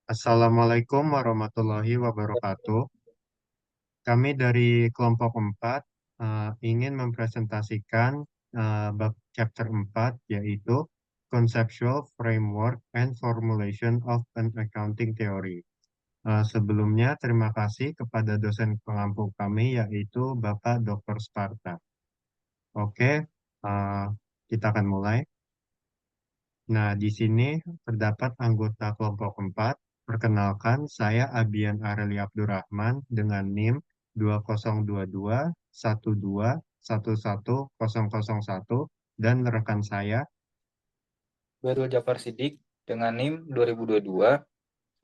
Assalamualaikum warahmatullahi wabarakatuh. Kami dari kelompok 4 ingin mempresentasikan bab chapter 4 yaitu Conceptual Framework and Formulation of an Accounting Theory. Sebelumnya terima kasih kepada dosen pengampu kami yaitu Bapak Dr. Sparta. Oke, uh, kita akan mulai. Nah, di sini terdapat anggota kelompok 4. Perkenalkan, saya Abian Areli Abdurrahman dengan NIM 2022 12 11 dan rekan saya. Baru Jafar Sidik dengan NIM 2022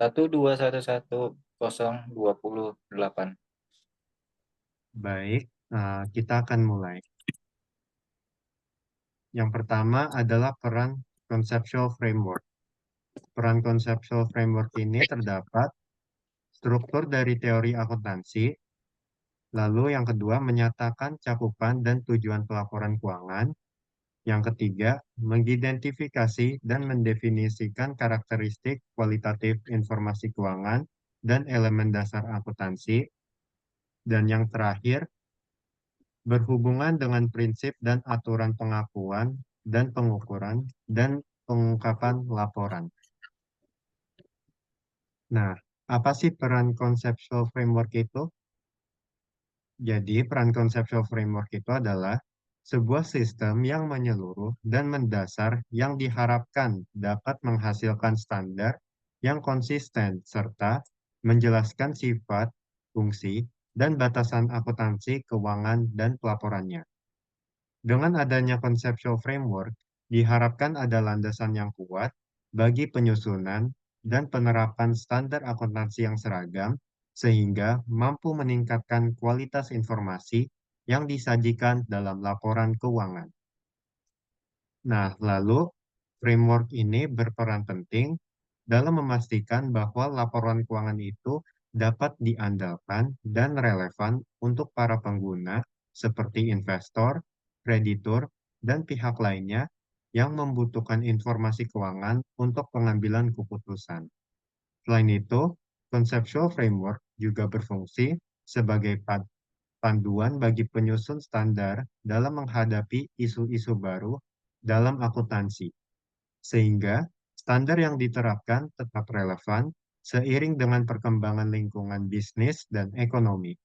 1211028. Baik, kita akan mulai. Yang pertama adalah peran conceptual framework. Peran conceptual framework ini terdapat struktur dari teori akuntansi. Lalu yang kedua, menyatakan cakupan dan tujuan pelaporan keuangan. Yang ketiga, mengidentifikasi dan mendefinisikan karakteristik kualitatif informasi keuangan dan elemen dasar akuntansi. Dan yang terakhir, berhubungan dengan prinsip dan aturan pengakuan dan pengukuran dan pengungkapan laporan. Nah, apa sih peran conceptual framework itu? Jadi, peran conceptual framework itu adalah sebuah sistem yang menyeluruh dan mendasar yang diharapkan dapat menghasilkan standar yang konsisten serta menjelaskan sifat, fungsi, dan batasan akuntansi keuangan dan pelaporannya. Dengan adanya conceptual framework, diharapkan ada landasan yang kuat bagi penyusunan dan penerapan standar akuntansi yang seragam, sehingga mampu meningkatkan kualitas informasi yang disajikan dalam laporan keuangan. Nah, lalu framework ini berperan penting dalam memastikan bahwa laporan keuangan itu dapat diandalkan dan relevan untuk para pengguna seperti investor, kreditur, dan pihak lainnya yang membutuhkan informasi keuangan untuk pengambilan keputusan. Selain itu, conceptual framework juga berfungsi sebagai panduan bagi penyusun standar dalam menghadapi isu-isu baru dalam akuntansi, sehingga standar yang diterapkan tetap relevan seiring dengan perkembangan lingkungan bisnis dan ekonomi.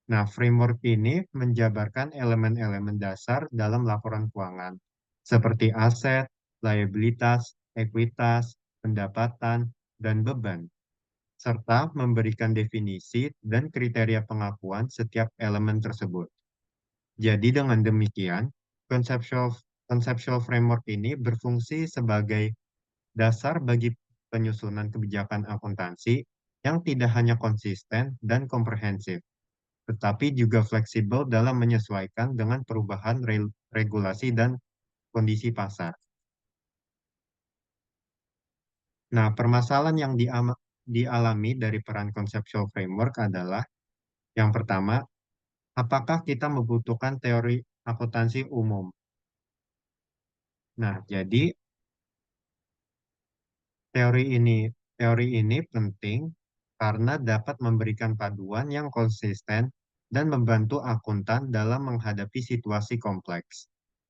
Nah, framework ini menjabarkan elemen-elemen dasar dalam laporan keuangan, seperti aset, liabilitas, ekuitas, pendapatan, dan beban, serta memberikan definisi dan kriteria pengakuan setiap elemen tersebut. Jadi dengan demikian, conceptual conceptual framework ini berfungsi sebagai dasar bagi penyusunan kebijakan akuntansi yang tidak hanya konsisten dan komprehensif, tetapi juga fleksibel dalam menyesuaikan dengan perubahan regulasi dan kondisi pasar. Nah, permasalahan yang dialami dari peran conceptual framework adalah yang pertama, apakah kita membutuhkan teori akuntansi umum? Nah, jadi teori ini penting karena dapat memberikan paduan yang konsisten dan membantu akuntan dalam menghadapi situasi kompleks.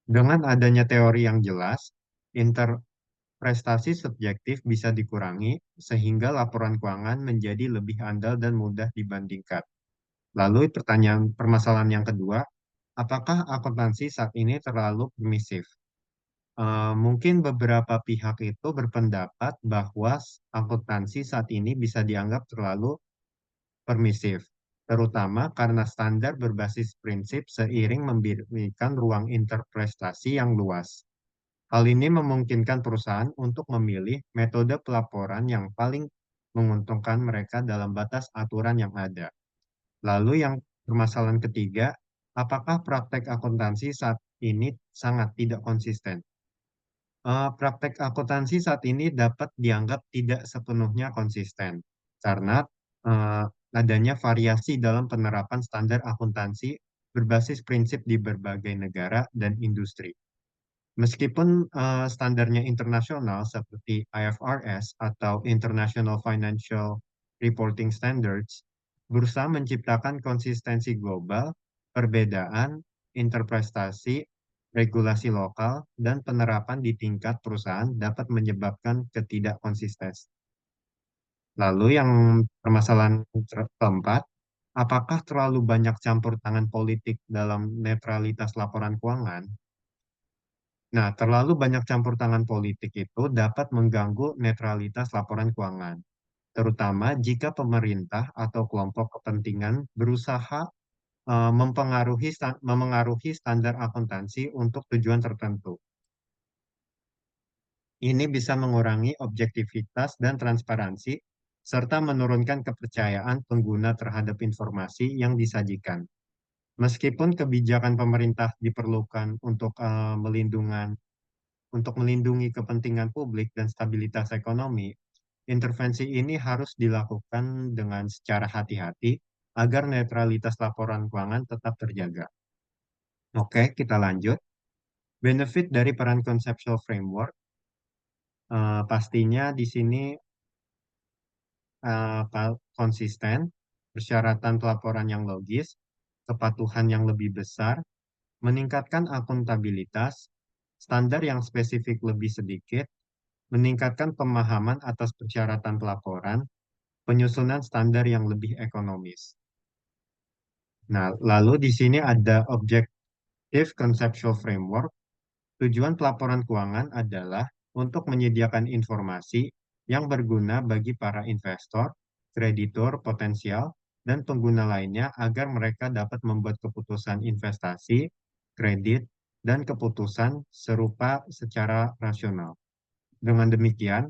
Dengan adanya teori yang jelas, interpretasi subjektif bisa dikurangi sehingga laporan keuangan menjadi lebih andal dan mudah dibandingkan. Lalu permasalahan yang kedua, apakah akuntansi saat ini terlalu permisif? Mungkin beberapa pihak itu berpendapat bahwa akuntansi saat ini bisa dianggap terlalu permisif, terutama karena standar berbasis prinsip seiring memberikan ruang interpretasi yang luas. Hal ini memungkinkan perusahaan untuk memilih metode pelaporan yang paling menguntungkan mereka dalam batas aturan yang ada. Lalu yang permasalahan ketiga, apakah praktek akuntansi saat ini sangat tidak konsisten? Praktek akuntansi saat ini dapat dianggap tidak sepenuhnya konsisten karena eh, adanya variasi dalam penerapan standar akuntansi berbasis prinsip di berbagai negara dan industri. Meskipun standarnya internasional seperti IFRS atau International Financial Reporting Standards berusaha menciptakan konsistensi global, perbedaan interpretasi, regulasi lokal, dan penerapan di tingkat perusahaan dapat menyebabkan ketidakkonsistensi. Lalu yang permasalahan keempat, apakah terlalu banyak campur tangan politik dalam netralitas laporan keuangan? Nah, terlalu banyak campur tangan politik itu dapat mengganggu netralitas laporan keuangan, terutama jika pemerintah atau kelompok kepentingan berusaha memengaruhi standar akuntansi untuk tujuan tertentu. Ini bisa mengurangi objektivitas dan transparansi, serta menurunkan kepercayaan pengguna terhadap informasi yang disajikan. Meskipun kebijakan pemerintah diperlukan untuk melindungi kepentingan publik dan stabilitas ekonomi, intervensi ini harus dilakukan dengan secara hati-hati agar netralitas laporan keuangan tetap terjaga. Oke, kita lanjut. Benefit dari peran conceptual framework, pastinya di sini konsisten, persyaratan pelaporan yang logis, kepatuhan yang lebih besar, meningkatkan akuntabilitas, standar yang spesifik lebih sedikit, meningkatkan pemahaman atas persyaratan pelaporan, penyusunan standar yang lebih ekonomis. Nah, lalu di sini ada Objective Conceptual Framework. Tujuan pelaporan keuangan adalah untuk menyediakan informasi yang berguna bagi para investor, kreditur potensial, dan pengguna lainnya agar mereka dapat membuat keputusan investasi, kredit, dan keputusan serupa secara rasional. Dengan demikian,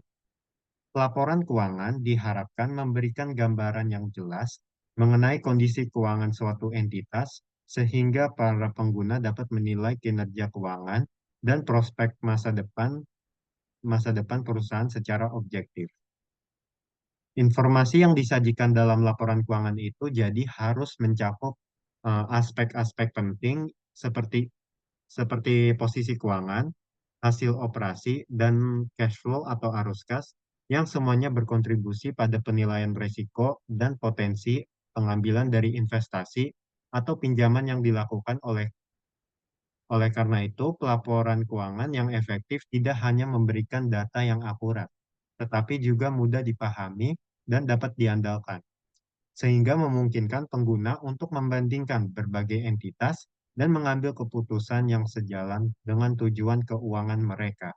laporan keuangan diharapkan memberikan gambaran yang jelas mengenai kondisi keuangan suatu entitas sehingga para pengguna dapat menilai kinerja keuangan dan prospek masa depan perusahaan secara objektif. Informasi yang disajikan dalam laporan keuangan itu jadi harus mencakup aspek-aspek penting seperti seperti posisi keuangan, hasil operasi, dan cash flow atau arus kas yang semuanya berkontribusi pada penilaian risiko dan potensi pengambilan dari investasi atau pinjaman yang dilakukan oleh karena itu, pelaporan keuangan yang efektif tidak hanya memberikan data yang akurat, tetapi juga mudah dipahami dan dapat diandalkan, sehingga memungkinkan pengguna untuk membandingkan berbagai entitas dan mengambil keputusan yang sejalan dengan tujuan keuangan mereka.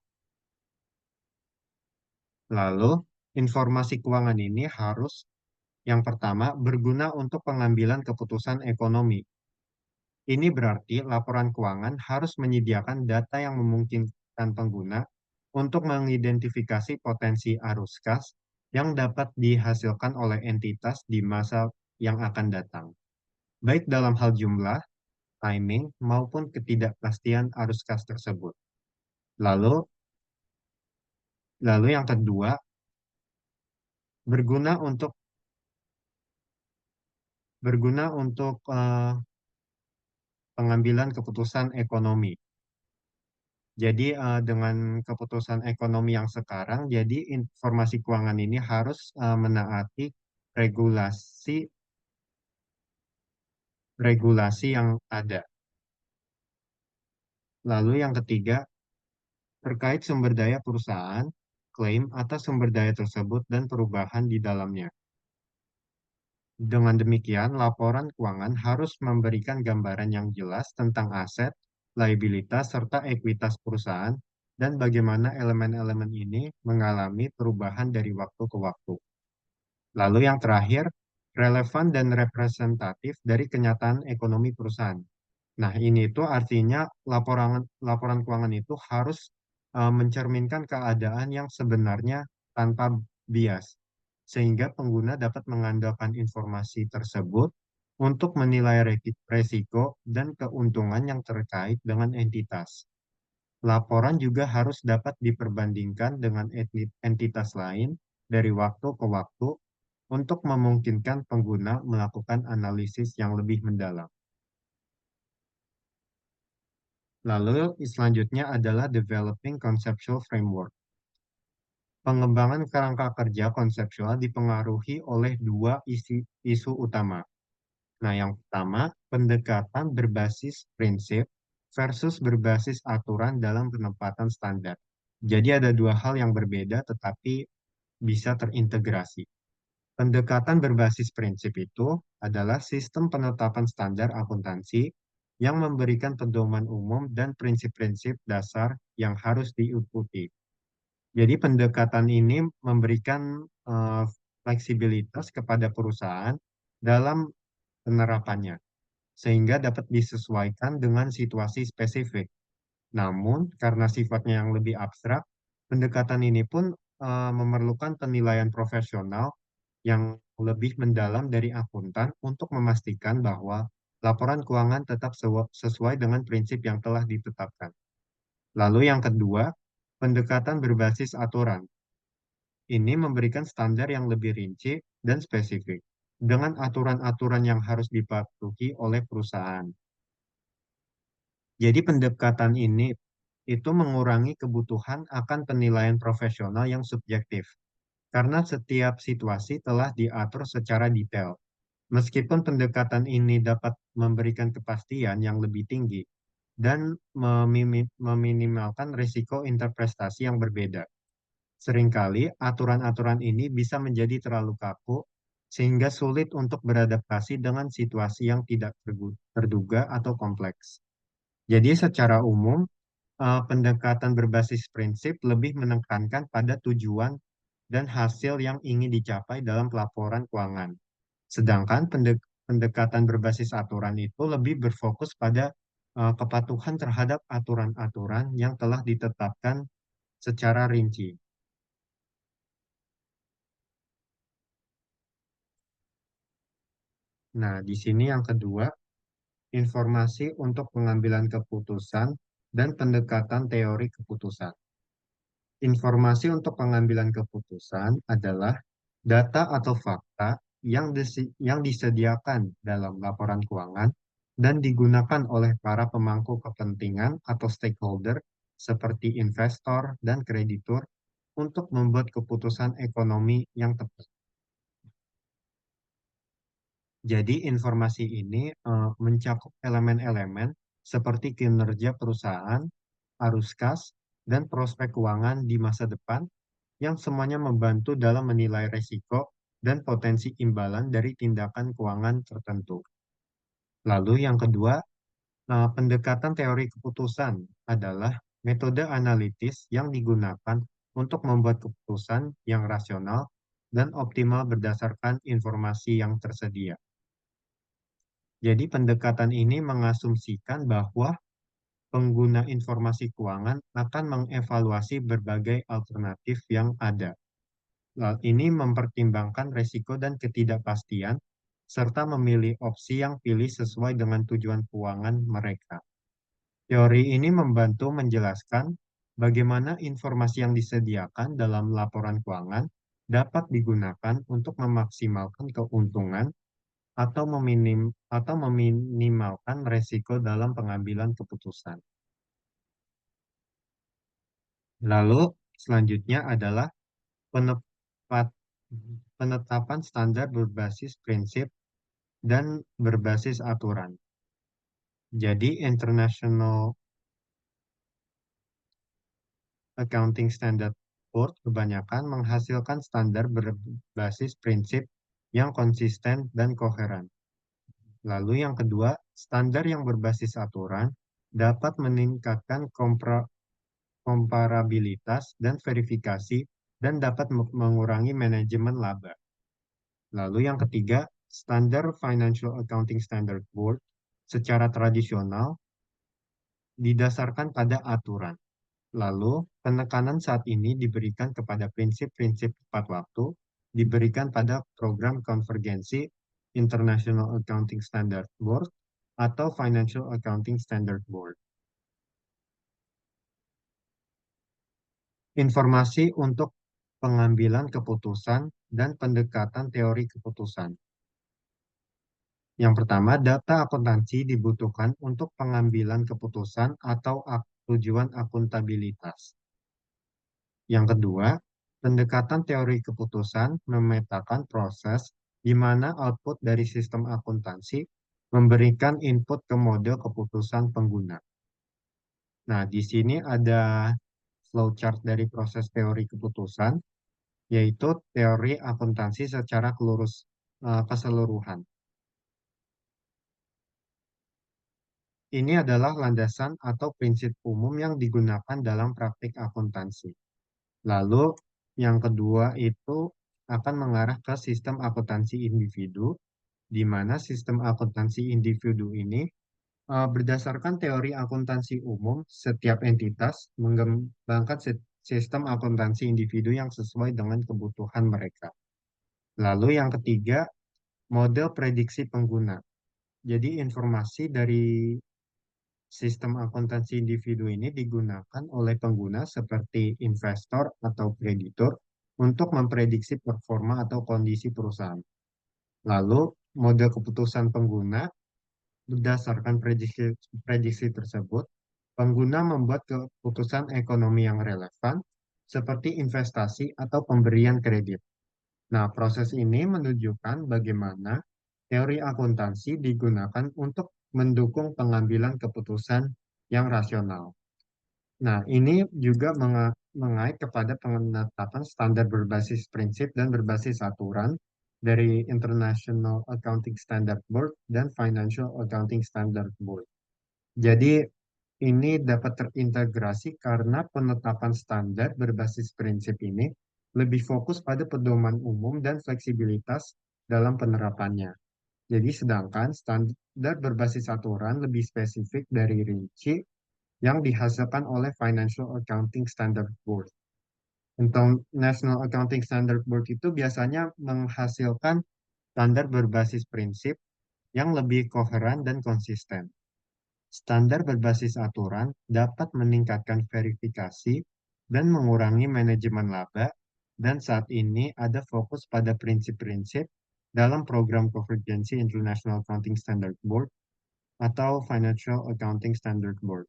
Lalu, informasi keuangan ini harus yang pertama berguna untuk pengambilan keputusan ekonomi. Ini berarti laporan keuangan harus menyediakan data yang memungkinkan pengguna untuk mengidentifikasi potensi arus kas yang dapat dihasilkan oleh entitas di masa yang akan datang, baik dalam hal jumlah, timing, maupun ketidakpastian arus kas tersebut. Lalu, lalu yang kedua, berguna untuk pengambilan keputusan ekonomi. Jadi dengan keputusan ekonomi yang sekarang, jadi informasi keuangan ini harus menaati regulasi regulasi yang ada. Lalu yang ketiga, terkait sumber daya perusahaan, klaim atas sumber daya tersebut dan perubahan di dalamnya. Dengan demikian, laporan keuangan harus memberikan gambaran yang jelas tentang aset, liabilitas, serta ekuitas perusahaan dan bagaimana elemen-elemen ini mengalami perubahan dari waktu ke waktu. Lalu yang terakhir, relevan dan representatif dari kenyataan ekonomi perusahaan. Nah, ini itu artinya laporan laporan keuangan itu harus mencerminkan keadaan yang sebenarnya tanpa bias, sehingga pengguna dapat mengandalkan informasi tersebut untuk menilai resiko dan keuntungan yang terkait dengan entitas. Laporan juga harus dapat diperbandingkan dengan entitas lain dari waktu ke waktu untuk memungkinkan pengguna melakukan analisis yang lebih mendalam. Lalu selanjutnya adalah developing conceptual framework. Pengembangan kerangka kerja konseptual dipengaruhi oleh dua isu utama. Nah, yang pertama, pendekatan berbasis prinsip versus berbasis aturan dalam penempatan standar. Jadi ada dua hal yang berbeda tetapi bisa terintegrasi. Pendekatan berbasis prinsip itu adalah sistem penetapan standar akuntansi yang memberikan pedoman umum dan prinsip-prinsip dasar yang harus diikuti. Jadi pendekatan ini memberikan fleksibilitas kepada perusahaan dalam penerapannya, sehingga dapat disesuaikan dengan situasi spesifik. Namun, karena sifatnya yang lebih abstrak, pendekatan ini pun memerlukan penilaian profesional yang lebih mendalam dari akuntan untuk memastikan bahwa laporan keuangan tetap sesuai dengan prinsip yang telah ditetapkan. Lalu yang kedua, pendekatan berbasis aturan. Ini memberikan standar yang lebih rinci dan spesifik dengan aturan-aturan yang harus dipatuhi oleh perusahaan. Jadi pendekatan ini itu mengurangi kebutuhan akan penilaian profesional yang subjektif karena setiap situasi telah diatur secara detail. Meskipun pendekatan ini dapat memberikan kepastian yang lebih tinggi dan meminimalkan risiko interpretasi yang berbeda. Seringkali aturan-aturan ini bisa menjadi terlalu kaku sehingga sulit untuk beradaptasi dengan situasi yang tidak terduga atau kompleks. Jadi secara umum, pendekatan berbasis prinsip lebih menekankan pada tujuan dan hasil yang ingin dicapai dalam pelaporan keuangan. Sedangkan pendekatan berbasis aturan itu lebih berfokus pada kepatuhan terhadap aturan-aturan yang telah ditetapkan secara rinci. Nah, di sini yang kedua, informasi untuk pengambilan keputusan dan pendekatan teori keputusan. Informasi untuk pengambilan keputusan adalah data atau fakta yang disediakan dalam laporan keuangan dan digunakan oleh para pemangku kepentingan atau stakeholder seperti investor dan kreditur untuk membuat keputusan ekonomi yang tepat. Jadi informasi ini mencakup elemen-elemen seperti kinerja perusahaan, arus kas, dan prospek keuangan di masa depan yang semuanya membantu dalam menilai risiko dan potensi imbalan dari tindakan keuangan tertentu. Lalu yang kedua, pendekatan teori keputusan adalah metode analitis yang digunakan untuk membuat keputusan yang rasional dan optimal berdasarkan informasi yang tersedia. Jadi pendekatan ini mengasumsikan bahwa pengguna informasi keuangan akan mengevaluasi berbagai alternatif yang ada. Ini mempertimbangkan risiko dan ketidakpastian, serta memilih opsi yang pilih sesuai dengan tujuan keuangan mereka. Teori ini membantu menjelaskan bagaimana informasi yang disediakan dalam laporan keuangan dapat digunakan untuk memaksimalkan keuntungan atau meminimalkan risiko dalam pengambilan keputusan. Lalu selanjutnya adalah penepat- penetapan standar berbasis prinsip dan berbasis aturan. Jadi International Accounting Standard Board kebanyakan menghasilkan standar berbasis prinsip yang konsisten dan koheren. Lalu yang kedua, standar yang berbasis aturan dapat meningkatkan komparabilitas dan verifikasi dan dapat mengurangi manajemen laba. Lalu yang ketiga, standar Financial Accounting Standard Board secara tradisional didasarkan pada aturan. Lalu, penekanan saat ini diberikan kepada prinsip-prinsip tepat waktu, diberikan pada program konvergensi International Accounting Standard Board atau Financial Accounting Standard Board. Informasi untuk pengambilan keputusan dan pendekatan teori keputusan. Yang pertama, data akuntansi dibutuhkan untuk pengambilan keputusan atau tujuan akuntabilitas. Yang kedua, pendekatan teori keputusan memetakan proses di mana output dari sistem akuntansi memberikan input ke model keputusan pengguna. Nah, di sini ada flowchart dari proses teori keputusan, yaitu teori akuntansi secara keseluruhan. Ini adalah landasan atau prinsip umum yang digunakan dalam praktik akuntansi. Lalu, yang kedua itu akan mengarah ke sistem akuntansi individu, di mana sistem akuntansi individu ini berdasarkan teori akuntansi umum, setiap entitas mengembangkan sistem akuntansi individu yang sesuai dengan kebutuhan mereka. Lalu yang ketiga, model prediksi pengguna. Jadi informasi dari sistem akuntansi individu ini digunakan oleh pengguna seperti investor atau kreditur untuk memprediksi performa atau kondisi perusahaan. Lalu, model keputusan pengguna berdasarkan prediksi tersebut, pengguna membuat keputusan ekonomi yang relevan seperti investasi atau pemberian kredit. Nah, proses ini menunjukkan bagaimana teori akuntansi digunakan untuk mendukung pengambilan keputusan yang rasional. Nah, ini juga mengait kepada penetapan standar berbasis prinsip dan berbasis aturan dari International Accounting Standard Board dan Financial Accounting Standard Board. Jadi, ini dapat terintegrasi karena penetapan standar berbasis prinsip ini lebih fokus pada pedoman umum dan fleksibilitas dalam penerapannya. Jadi, sedangkan standar berbasis aturan lebih spesifik dari rinci yang dihasilkan oleh Financial Accounting Standard Board. Untuk National Accounting Standard Board itu biasanya menghasilkan standar berbasis prinsip yang lebih koheren dan konsisten. Standar berbasis aturan dapat meningkatkan verifikasi dan mengurangi manajemen laba, dan saat ini ada fokus pada prinsip-prinsip dalam program konvergensi International Accounting Standard Board atau Financial Accounting Standard Board.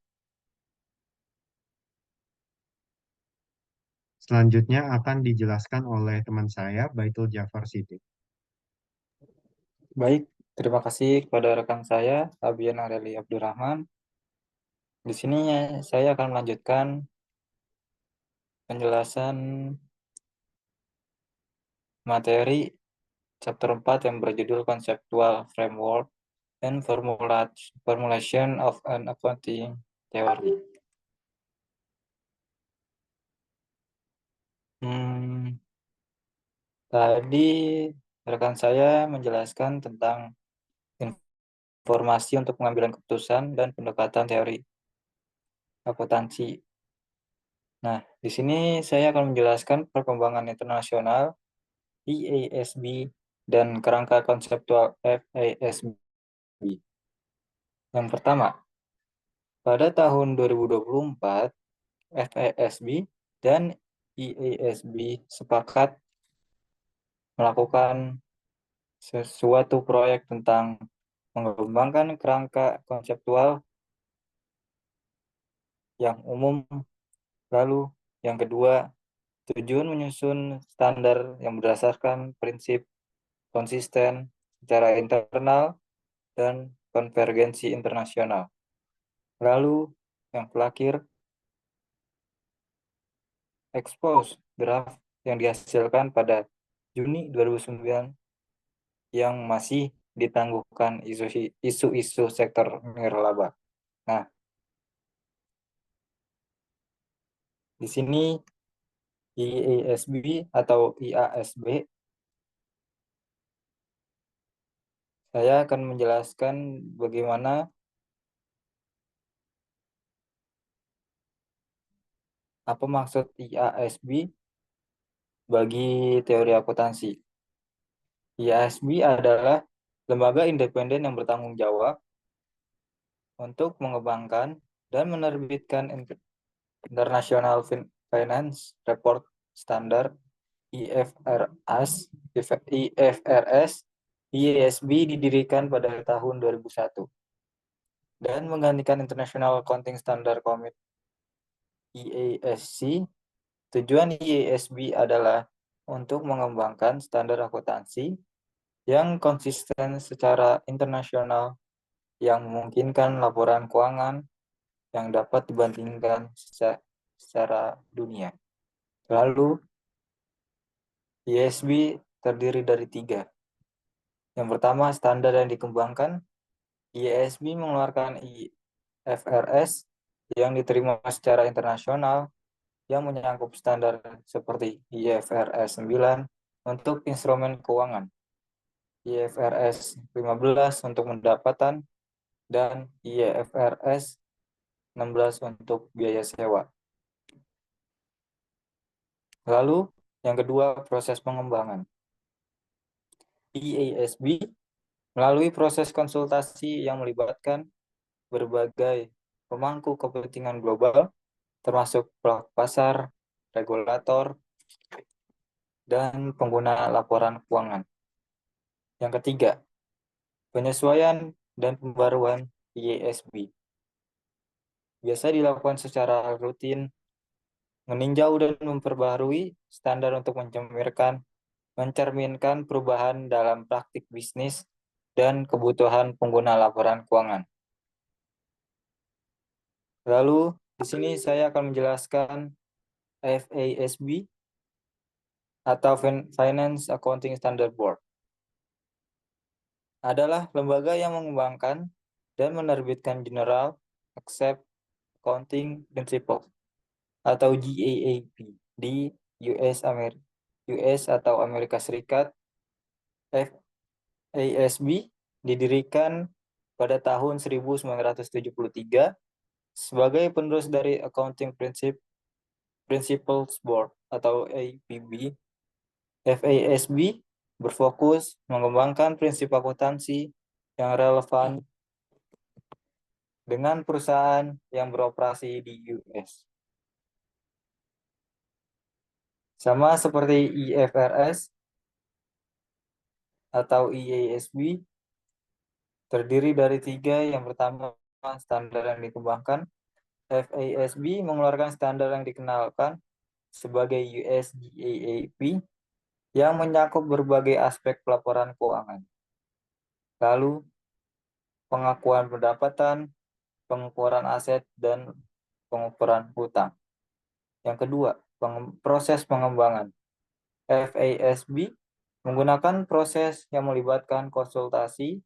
Selanjutnya akan dijelaskan oleh teman saya, Baitul Jafar Siddiq. Baik, terima kasih kepada rekan saya, Fabian Areli Abdurrahman. Di sini saya akan melanjutkan penjelasan materi chapter 4 yang berjudul Conceptual Framework and Formulation of an Accounting Theory. Tadi rekan saya menjelaskan tentang informasi untuk pengambilan keputusan dan pendekatan teori akuntansi. Nah, di sini saya akan menjelaskan perkembangan internasional IASB dan kerangka konseptual FASB. Yang pertama, pada tahun 2024, FASB dan IASB sepakat melakukan sesuatu proyek tentang mengembangkan kerangka konseptual yang umum. Lalu yang kedua, tujuan menyusun standar yang berdasarkan prinsip konsisten secara internal dan konvergensi internasional. Lalu yang terakhir, expose draft yang dihasilkan pada Juni 2009 yang masih ditangguhkan isu-isu sektor nirlaba. Nah, di sini IASB atau IASB, saya akan menjelaskan bagaimana apa maksud IASB bagi teori akuntansi. IASB adalah lembaga independen yang bertanggung jawab untuk mengembangkan dan menerbitkan International Finance Report Standard IFRS IASB didirikan pada tahun 2001 dan menggantikan International Accounting Standard Committee IASC. Tujuan IASB adalah untuk mengembangkan standar akuntansi yang konsisten secara internasional yang memungkinkan laporan keuangan yang dapat dibandingkan secara dunia. Lalu, IASB terdiri dari 3. Yang pertama, standar yang dikembangkan. IASB mengeluarkan IFRS yang diterima secara internasional yang menyangkut standar seperti IFRS 9 untuk instrumen keuangan, IFRS 15 untuk pendapatan, dan IFRS 16 untuk biaya sewa. Lalu, yang kedua, proses pengembangan. IASB melalui proses konsultasi yang melibatkan berbagai pemangku kepentingan global, termasuk pelaku pasar, regulator, dan pengguna laporan keuangan. Yang ketiga, penyesuaian dan pembaruan IASB. Biasa dilakukan secara rutin, meninjau dan memperbarui standar untuk mencerminkan perubahan dalam praktik bisnis dan kebutuhan pengguna laporan keuangan. Lalu, di sini saya akan menjelaskan FASB atau Finance Accounting Standard Board. Adalah lembaga yang mengembangkan dan menerbitkan General Accept Accounting Principles atau GAAP di US atau Amerika Serikat. FASB didirikan pada tahun 1973 sebagai penerus dari Accounting Principles Board atau APB. FASB berfokus mengembangkan prinsip akuntansi yang relevan dengan perusahaan yang beroperasi di US. Sama seperti IFRS atau IASB, terdiri dari 3. Yang pertama, standar yang dikembangkan. FASB mengeluarkan standar yang dikenalkan sebagai US GAAP yang mencakup berbagai aspek pelaporan keuangan. Lalu, pengakuan pendapatan, pengukuran aset, dan pengukuran hutang. Yang kedua, proses pengembangan. FASB menggunakan proses yang melibatkan konsultasi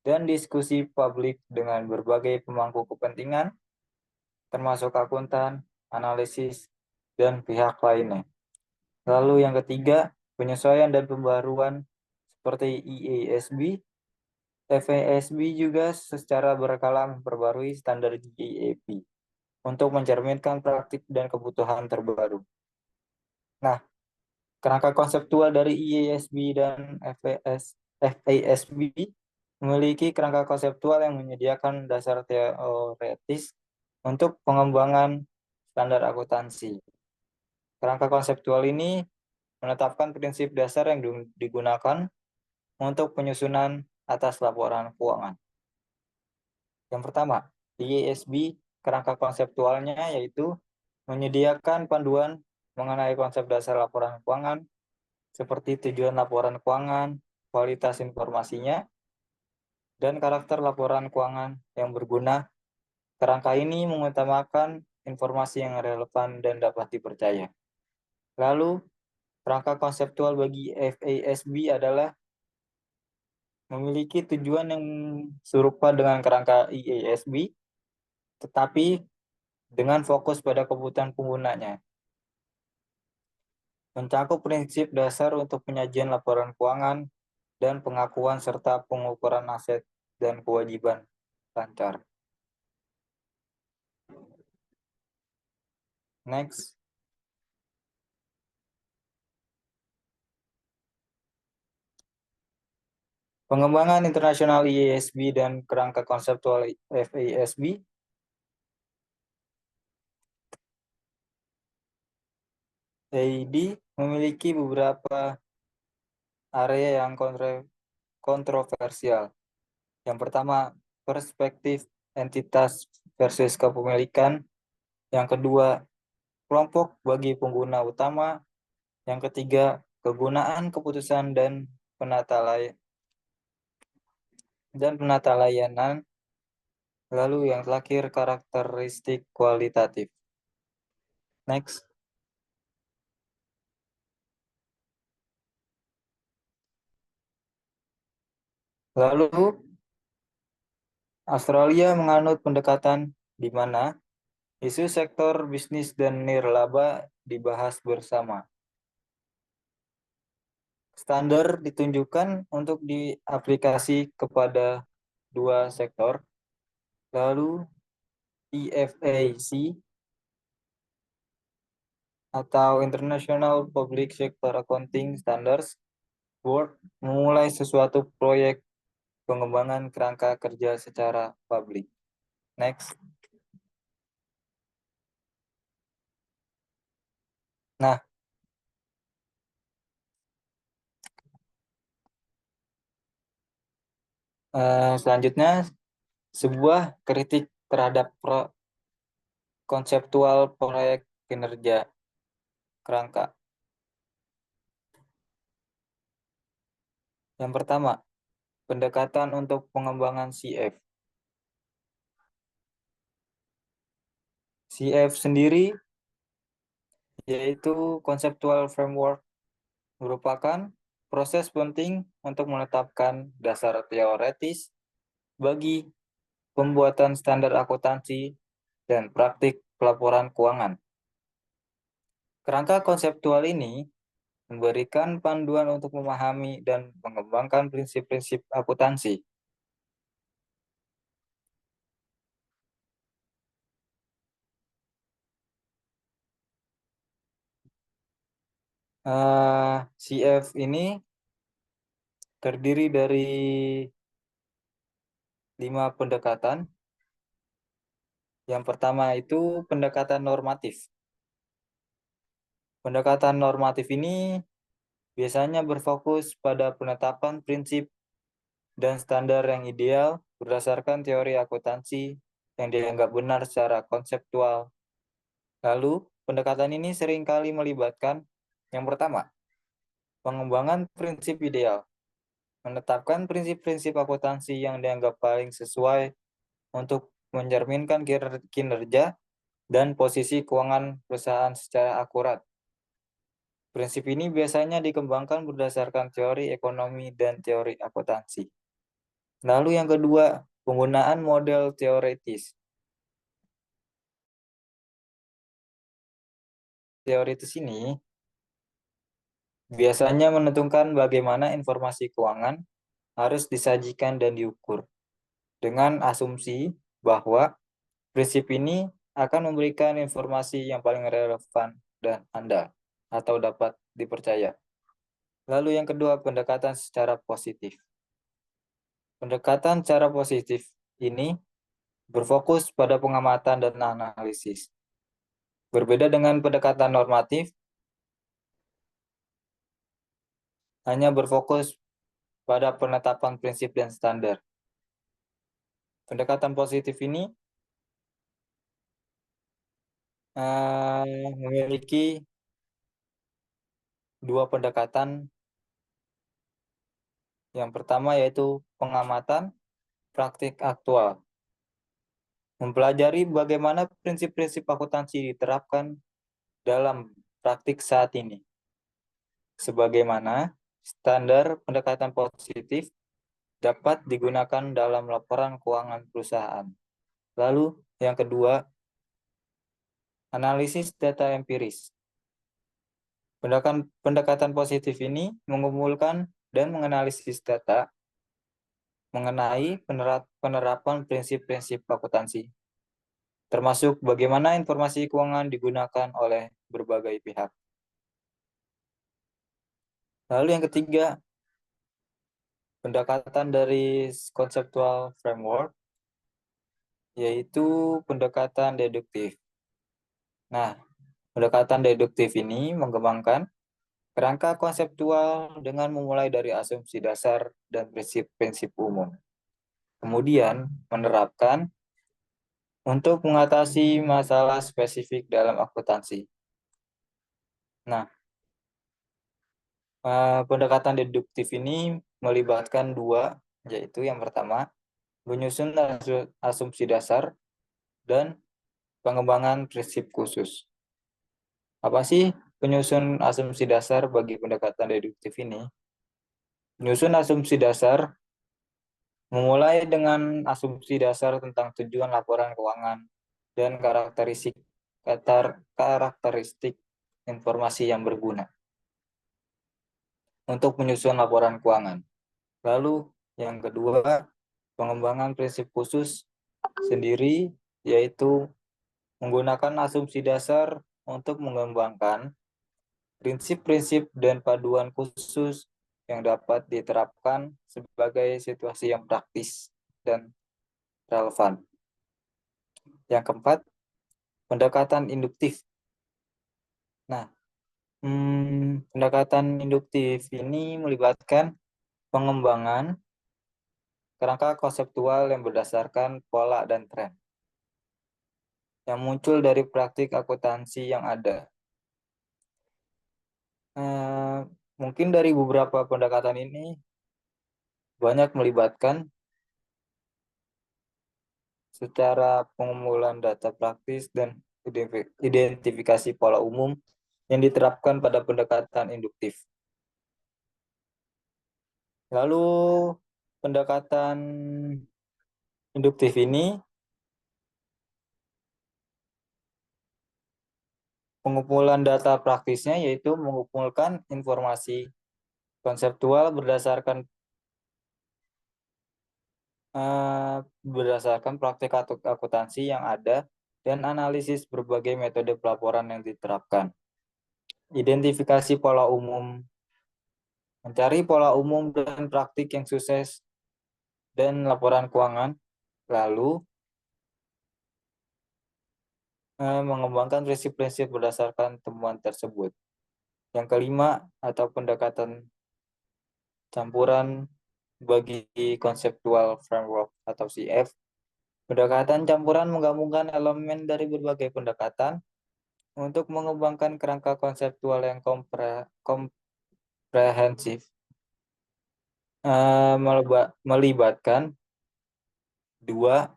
dan diskusi publik dengan berbagai pemangku kepentingan, termasuk akuntan, analisis, dan pihak lainnya. Lalu yang ketiga, penyesuaian dan pembaruan seperti IASB. FASB juga secara berkala memperbarui standar GAAP untuk mencerminkan praktik dan kebutuhan terbaru. Nah, kerangka konseptual dari IASB dan FASB memiliki kerangka konseptual yang menyediakan dasar teoretis untuk pengembangan standar akuntansi. Kerangka konseptual ini menetapkan prinsip dasar yang digunakan untuk penyusunan atas laporan keuangan. Yang pertama, IASB kerangka konseptualnya yaitu menyediakan panduan mengenai konsep dasar laporan keuangan, seperti tujuan laporan keuangan, kualitas informasinya, dan karakter laporan keuangan yang berguna. Kerangka ini mengutamakan informasi yang relevan dan dapat dipercaya. Lalu, kerangka konseptual bagi FASB adalah memiliki tujuan yang serupa dengan kerangka IASB, tetapi dengan fokus pada kebutuhan penggunanya. Mencakup prinsip dasar untuk penyajian laporan keuangan dan pengakuan serta pengukuran aset dan kewajiban lancar. Next. Pengembangan internasional IASB dan kerangka konseptual FASB. AID memiliki beberapa area yang kontroversial. Yang pertama, perspektif entitas versus kepemilikan. Yang kedua, kelompok bagi pengguna utama. Yang ketiga, kegunaan keputusan dan penata layanan. Lalu yang terakhir, karakteristik kualitatif. Next. Lalu Australia menganut pendekatan di mana isu sektor bisnis dan nirlaba dibahas bersama. Standar ditunjukkan untuk diaplikasi kepada dua sektor. Lalu IFAC atau International Public Sector Accounting Standards Board memulai sesuatu proyek pengembangan kerangka kerja secara publik. Next. Nah, selanjutnya sebuah kritik terhadap konseptual proyek kinerja kerangka. Yang pertama, pendekatan untuk pengembangan CF. CF sendiri yaitu conceptual framework, merupakan proses penting untuk menetapkan dasar teoretis bagi pembuatan standar akuntansi dan praktik pelaporan keuangan. Kerangka konseptual ini memberikan panduan untuk memahami dan mengembangkan prinsip-prinsip akuntansi. CF ini terdiri dari 5 pendekatan. Yang pertama itu pendekatan normatif. Pendekatan normatif ini biasanya berfokus pada penetapan prinsip dan standar yang ideal berdasarkan teori akuntansi yang dianggap benar secara konseptual. Lalu, pendekatan ini seringkali melibatkan yang pertama, pengembangan prinsip ideal. Menetapkan prinsip-prinsip akuntansi yang dianggap paling sesuai untuk mencerminkan kinerja dan posisi keuangan perusahaan secara akurat. Prinsip ini biasanya dikembangkan berdasarkan teori ekonomi dan teori akuntansi. Lalu yang kedua, penggunaan model teoritis. Teoritis ini biasanya menentukan bagaimana informasi keuangan harus disajikan dan diukur, dengan asumsi bahwa prinsip ini akan memberikan informasi yang paling relevan dan andal atau dapat dipercaya. Lalu yang kedua, pendekatan secara positif. Pendekatan secara positif ini berfokus pada pengamatan dan analisis. Berbeda dengan pendekatan normatif, hanya berfokus pada penetapan prinsip dan standar. Pendekatan positif ini memiliki dua pendekatan. Yang pertama yaitu pengamatan praktik aktual. Mempelajari bagaimana prinsip-prinsip akuntansi diterapkan dalam praktik saat ini. Sebagaimana standar pendekatan positif dapat digunakan dalam laporan keuangan perusahaan. Lalu yang kedua, analisis data empiris. Pendekatan positif ini mengumpulkan dan menganalisis data mengenai penerapan prinsip-prinsip akuntansi, termasuk bagaimana informasi keuangan digunakan oleh berbagai pihak. Lalu yang ketiga, pendekatan dari conceptual framework, yaitu pendekatan deduktif. Nah, pendekatan deduktif ini mengembangkan Kerangka konseptual dengan memulai dari asumsi dasar dan prinsip-prinsip umum. Kemudian menerapkan untuk mengatasi masalah spesifik dalam akuntansi. Nah, pendekatan deduktif ini melibatkan dua, yaitu yang pertama, menyusun asumsi dasar dan pengembangan prinsip khusus. Apa sih penyusun asumsi dasar bagi pendekatan deduktif ini? Penyusun asumsi dasar memulai dengan asumsi dasar tentang tujuan laporan keuangan dan karakteristik informasi yang berguna untuk menyusun laporan keuangan. Lalu yang kedua, pengembangan prinsip khusus sendiri, yaitu menggunakan asumsi dasar untuk mengembangkan prinsip-prinsip dan paduan khusus yang dapat diterapkan sebagai situasi yang praktis dan relevan. Yang keempat, pendekatan induktif. Nah, pendekatan induktif ini melibatkan pengembangan kerangka konseptual yang berdasarkan pola dan tren yang muncul dari praktik akuntansi yang ada. Mungkin dari beberapa pendekatan ini banyak melibatkan secara pengumpulan data praktis dan identifikasi pola umum yang diterapkan pada pendekatan induktif. Lalu pendekatan induktif ini pengumpulan data praktisnya yaitu mengumpulkan informasi konseptual berdasarkan praktik akuntansi yang ada dan analisis berbagai metode pelaporan yang diterapkan. Identifikasi pola umum, mencari pola umum dan praktik yang sukses dan laporan keuangan, lalu mengembangkan prinsip-prinsip berdasarkan temuan tersebut. Yang kelima, atau pendekatan campuran bagi conceptual framework atau CF. Pendekatan campuran menggabungkan elemen dari berbagai pendekatan untuk mengembangkan kerangka konseptual yang komprehensif, melibatkan dua.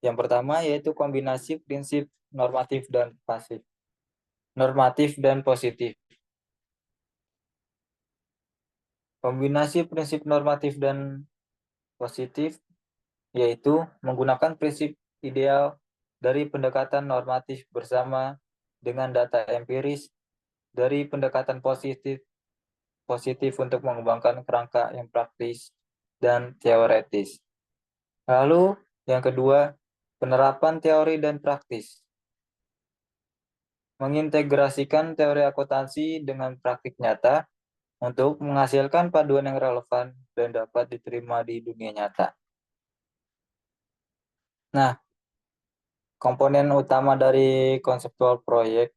Yang pertama yaitu kombinasi prinsip normatif dan pasif, normatif dan positif. Kombinasi prinsip normatif dan positif yaitu menggunakan prinsip ideal dari pendekatan normatif bersama dengan data empiris dari pendekatan positif untuk mengembangkan kerangka yang praktis dan teoretis. Lalu yang kedua, penerapan teori dan praktis. Mengintegrasikan teori akuntansi dengan praktik nyata untuk menghasilkan paduan yang relevan dan dapat diterima di dunia nyata. Nah, komponen utama dari konseptual proyek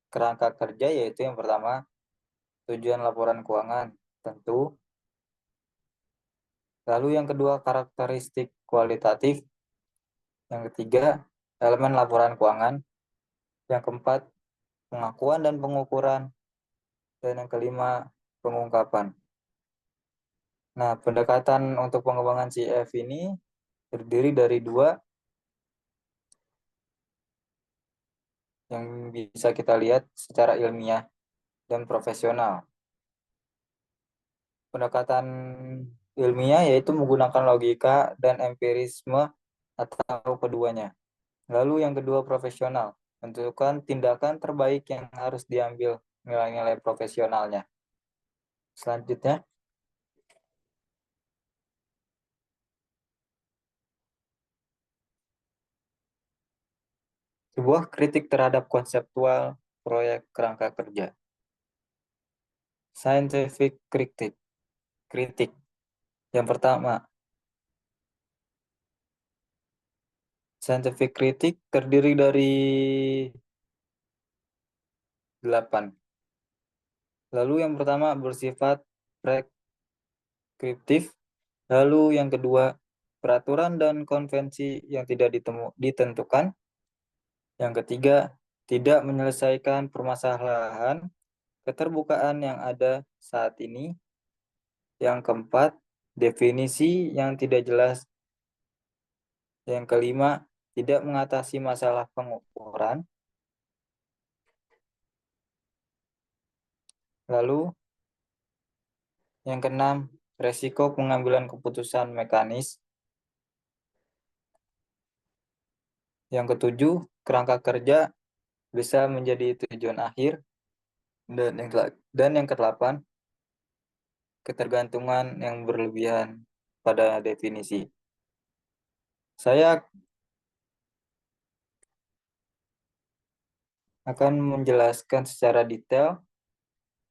kerangka kerja yaitu yang pertama, tujuan laporan keuangan, tentu. Lalu yang kedua, karakteristik kualitatif. Yang ketiga, elemen laporan keuangan. Yang keempat, pengakuan dan pengukuran. Dan yang kelima, pengungkapan. Nah, pendekatan untuk pengembangan CF ini terdiri dari dua yang bisa kita lihat secara ilmiah dan profesional. Pendekatan ilmiah yaitu menggunakan logika dan empirisme atau keduanya. Lalu yang kedua profesional, menentukan tindakan terbaik yang harus diambil nilai-nilai profesionalnya. Selanjutnya, sebuah kritik terhadap konseptual proyek kerangka kerja. Scientific kritik. Yang pertama, scientific kritik terdiri dari 8. Lalu yang pertama bersifat preskriptif. Lalu yang kedua, peraturan dan konvensi yang tidak ditentukan. Yang ketiga, tidak menyelesaikan permasalahan keterbukaan yang ada saat ini. Yang keempat, definisi yang tidak jelas. Yang kelima, tidak mengatasi masalah pengukuran. Lalu yang keenam, resiko pengambilan keputusan mekanis. Yang ketujuh, kerangka kerja bisa menjadi tujuan akhir. Dan yang kedelapan, ketergantungan yang berlebihan pada definisi. Saya akan menjelaskan secara detail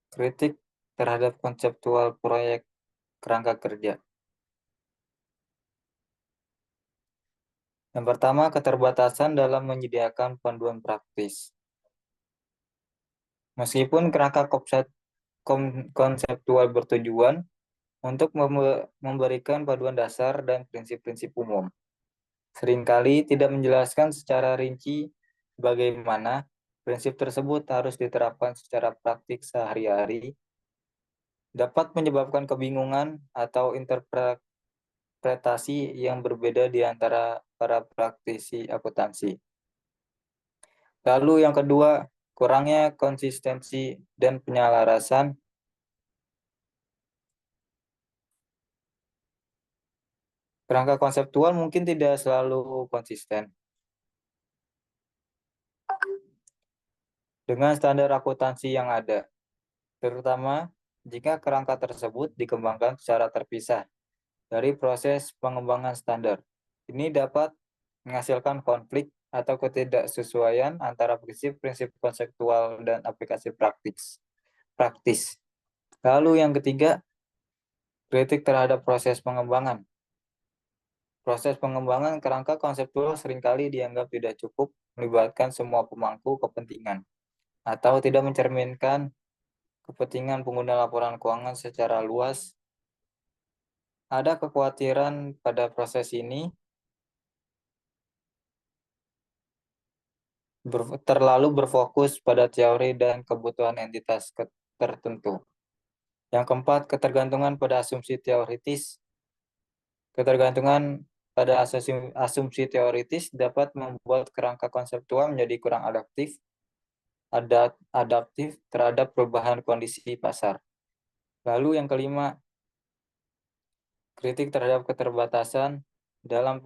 kritik terhadap konseptual proyek kerangka kerja. Yang pertama, keterbatasan dalam menyediakan panduan praktis. Meskipun kerangka konseptual bertujuan untuk memberikan paduan dasar dan prinsip-prinsip umum, seringkali tidak menjelaskan secara rinci bagaimana prinsip tersebut harus diterapkan secara praktik sehari-hari, dapat menyebabkan kebingungan atau interpretasi yang berbeda di antara para praktisi akuntansi. Lalu yang kedua, kurangnya konsistensi dan penyelarasan. Kerangka konseptual mungkin tidak selalu konsisten dengan standar akuntansi yang ada, terutama jika kerangka tersebut dikembangkan secara terpisah dari proses pengembangan standar. Ini dapat menghasilkan konflik atau ketidaksesuaian antara prinsip-prinsip konseptual dan aplikasi praktis. Lalu yang ketiga, kritik terhadap proses pengembangan. Proses pengembangan kerangka konseptual seringkali dianggap tidak cukup melibatkan semua pemangku kepentingan atau tidak mencerminkan kepentingan pengguna laporan keuangan secara luas. Ada kekhawatiran pada proses ini terlalu berfokus pada teori dan kebutuhan entitas tertentu. Yang keempat, ketergantungan pada asumsi teoritis. Ketergantungan pada asumsi teoritis dapat membuat kerangka konseptual menjadi kurang adaptif terhadap perubahan kondisi pasar. Lalu yang kelima, kritik terhadap keterbatasan dalam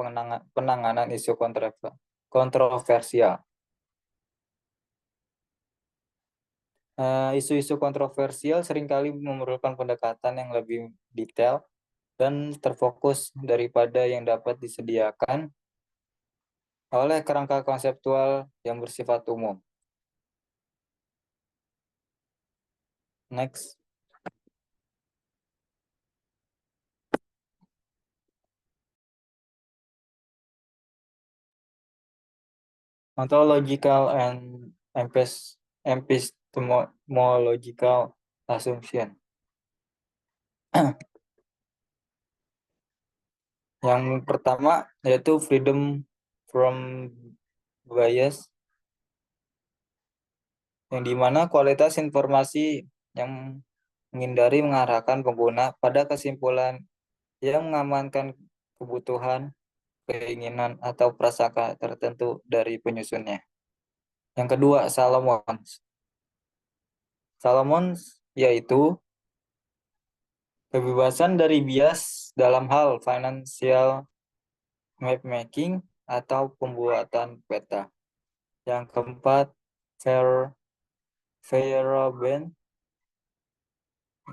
penanganan isu kontroversial. Isu-isu kontroversial seringkali memerlukan pendekatan yang lebih detail dan terfokus daripada yang dapat disediakan oleh kerangka konseptual yang bersifat umum. Next. Ontological and epistemological assumption. Yang pertama yaitu freedom from bias, yang dimana kualitas informasi yang menghindari mengarahkan pengguna pada kesimpulan yang mengamankan kebutuhan, keinginan, atau prasangka tertentu dari penyusunnya. Yang kedua, Salomons yaitu kebebasan dari bias dalam hal financial mapmaking atau pembuatan peta. Yang keempat, Feyerabend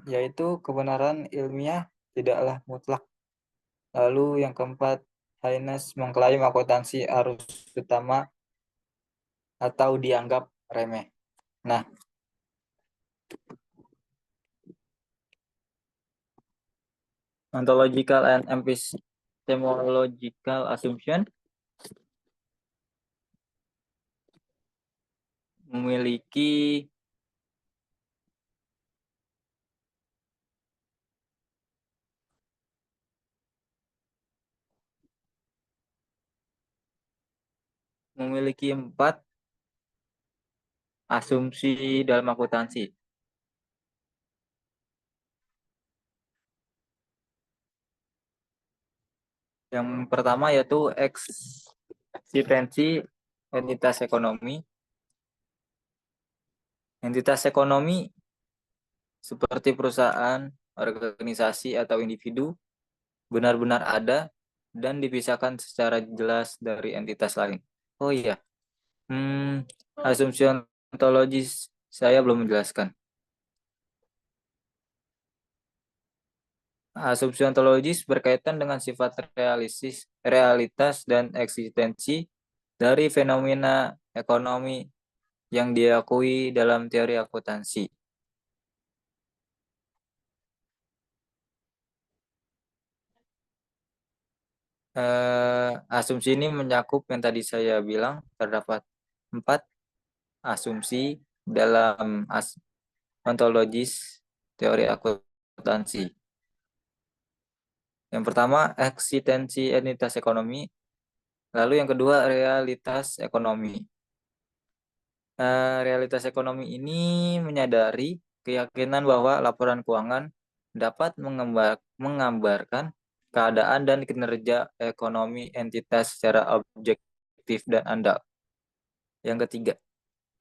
yaitu kebenaran ilmiah tidaklah mutlak. Lalu yang keempat, Haynes mengklaim akuntansi arus utama atau dianggap remeh. Nah, ontological and epistemological assumption memiliki memiliki 4 asumsi dalam akuntansi. Yang pertama yaitu eksistensi entitas ekonomi. Entitas ekonomi seperti perusahaan, organisasi, atau individu benar-benar ada dan dipisahkan secara jelas dari entitas lain. Oh iya, asumsi ontologis saya belum menjelaskan. Asumsi ontologis berkaitan dengan sifat realitas, dan eksistensi dari fenomena ekonomi yang diakui dalam teori akuntansi. Asumsi ini mencakup yang tadi saya bilang, terdapat 4 asumsi dalam ontologis teori akuntansi. Yang pertama, eksistensi entitas ekonomi. Lalu yang kedua, realitas ekonomi. Realitas ekonomi ini menyadari keyakinan bahwa laporan keuangan dapat menggambarkan keadaan dan kinerja ekonomi entitas secara objektif dan andal. Yang ketiga,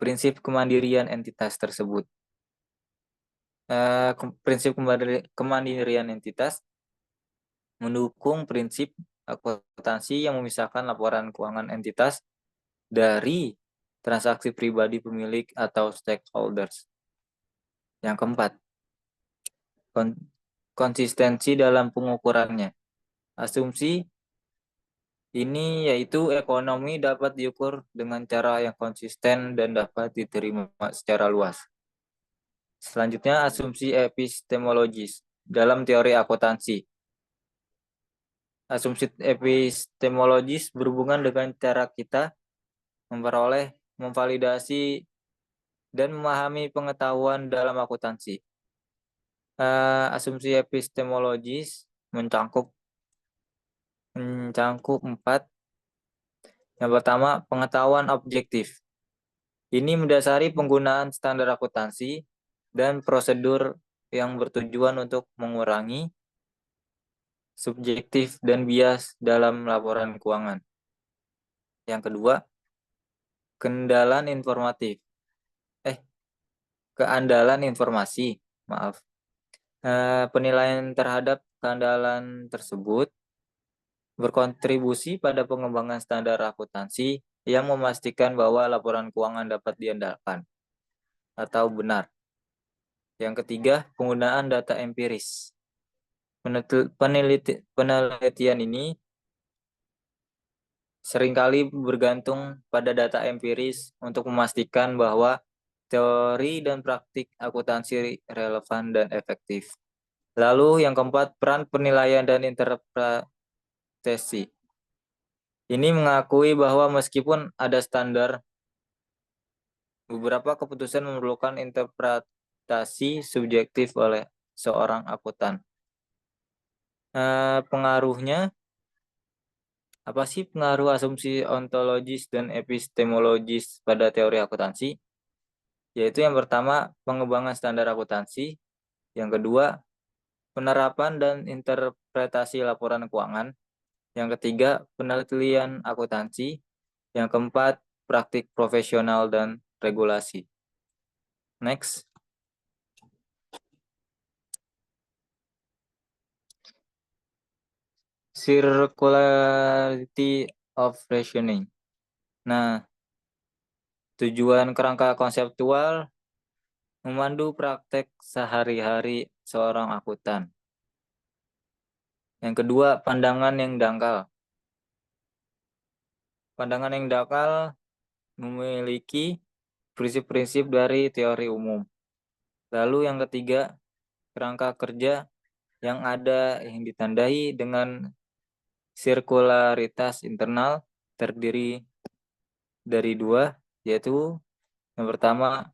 prinsip kemandirian entitas tersebut. Prinsip kemandirian entitas mendukung prinsip akuntansi yang memisahkan laporan keuangan entitas dari transaksi pribadi pemilik atau stakeholders. Yang keempat, konsistensi dalam pengukurannya. Asumsi ini yaitu ekonomi dapat diukur dengan cara yang konsisten dan dapat diterima secara luas. Selanjutnya, asumsi epistemologis dalam teori akuntansi. Asumsi epistemologis berhubungan dengan cara kita memperoleh, memvalidasi, dan memahami pengetahuan dalam akuntansi. Asumsi epistemologis mencangkup 4. Yang pertama, pengetahuan objektif. Ini mendasari penggunaan standar akuntansi dan prosedur yang bertujuan untuk mengurangi subjektif dan bias dalam laporan keuangan. Yang kedua, keandalan informasi. Penilaian terhadap keandalan tersebut berkontribusi pada pengembangan standar akuntansi yang memastikan bahwa laporan keuangan dapat diandalkan atau benar. Yang ketiga, penggunaan data empiris. Penelitian ini seringkali bergantung pada data empiris untuk memastikan bahwa teori dan praktik akuntansi relevan dan efektif. Lalu yang keempat, peran penilaian dan interpretasi. Ini mengakui bahwa meskipun ada standar, beberapa keputusan memerlukan interpretasi subjektif oleh seorang akuntan. Pengaruhnya, apa sih pengaruh asumsi ontologis dan epistemologis pada teori akuntansi? Yaitu yang pertama, pengembangan standar akuntansi. Yang kedua, penerapan dan interpretasi laporan keuangan. Yang ketiga, penelitian akuntansi. Yang keempat, praktik profesional dan regulasi. Next. Circularity of rationing. Nah, tujuan kerangka konseptual memandu praktek sehari-hari seorang akuntan. Yang kedua, pandangan yang dangkal. Pandangan yang dangkal memiliki prinsip-prinsip dari teori umum. Lalu yang ketiga, kerangka kerja yang ada yang ditandai dengan sirkularitas internal terdiri dari 2, yaitu yang pertama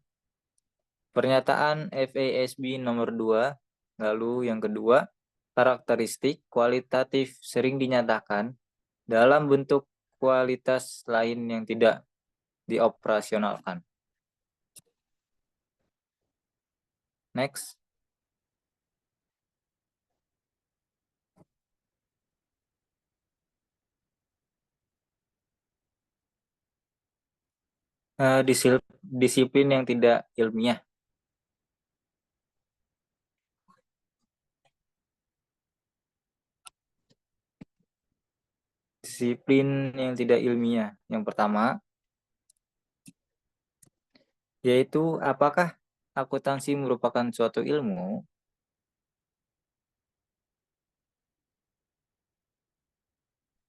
pernyataan FASB nomor 2, lalu yang kedua karakteristik kualitatif sering dinyatakan dalam bentuk kualitas lain yang tidak dioperasionalkan. Next. Disiplin yang tidak ilmiah. Disiplin yang tidak ilmiah. Yang pertama, yaitu apakah akuntansi merupakan suatu ilmu?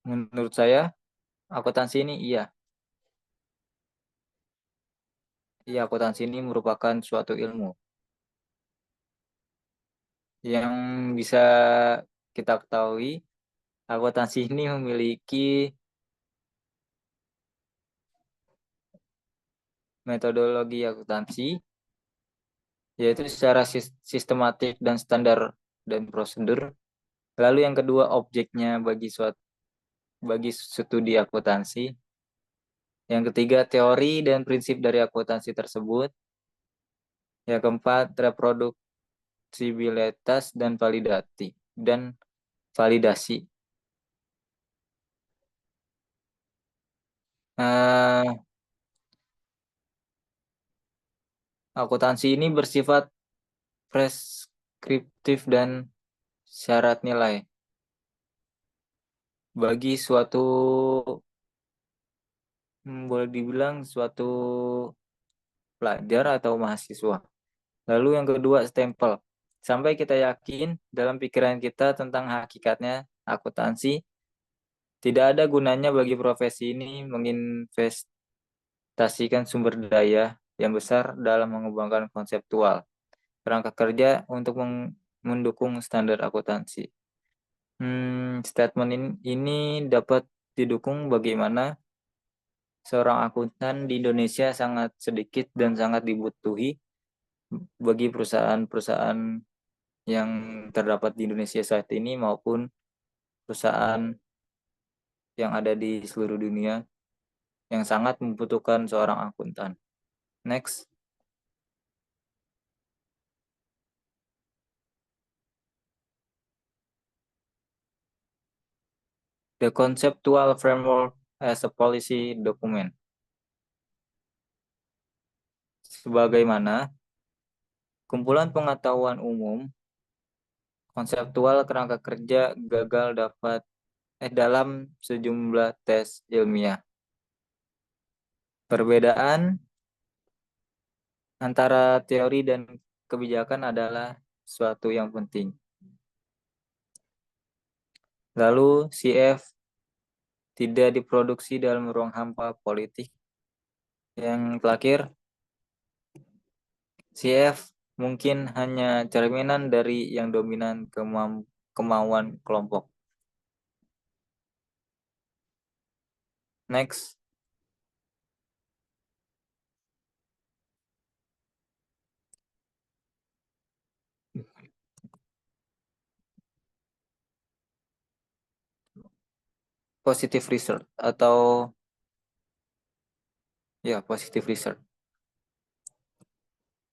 Menurut saya, akuntansi ini iya. Iya, akuntansi ini merupakan suatu ilmu yang bisa kita ketahui. Akuntansi ini memiliki metodologi akuntansi, yaitu secara sistematik dan standar dan prosedur. Lalu yang kedua, objeknya bagi studi akuntansi. Yang ketiga, teori dan prinsip dari akuntansi tersebut. Yang keempat, reproduksibilitas dan validasi. Akuntansi ini bersifat preskriptif dan syarat nilai bagi suatu boleh dibilang suatu pelajar atau mahasiswa. Lalu yang kedua, stempel. Sampai kita yakin dalam pikiran kita tentang hakikatnya akuntansi, tidak ada gunanya bagi profesi ini menginvestasikan sumber daya yang besar dalam mengembangkan konseptual kerangka kerja untuk mendukung standar akuntansi. Statement ini dapat didukung bagaimana seorang akuntan di Indonesia sangat sedikit dan sangat dibutuhi bagi perusahaan-perusahaan yang terdapat di Indonesia saat ini maupun perusahaan yang ada di seluruh dunia yang sangat membutuhkan seorang akuntan. Next. The conceptual framework as a policy document. Sebagaimana kumpulan pengetahuan umum konseptual kerangka kerja gagal dalam sejumlah tes ilmiah. Perbedaan antara teori dan kebijakan adalah suatu yang penting. Lalu CF tidak diproduksi dalam ruang hampa politik. Yang terakhir, CF mungkin hanya cerminan dari yang dominan kemauan kelompok. Next. Positive research atau positive research.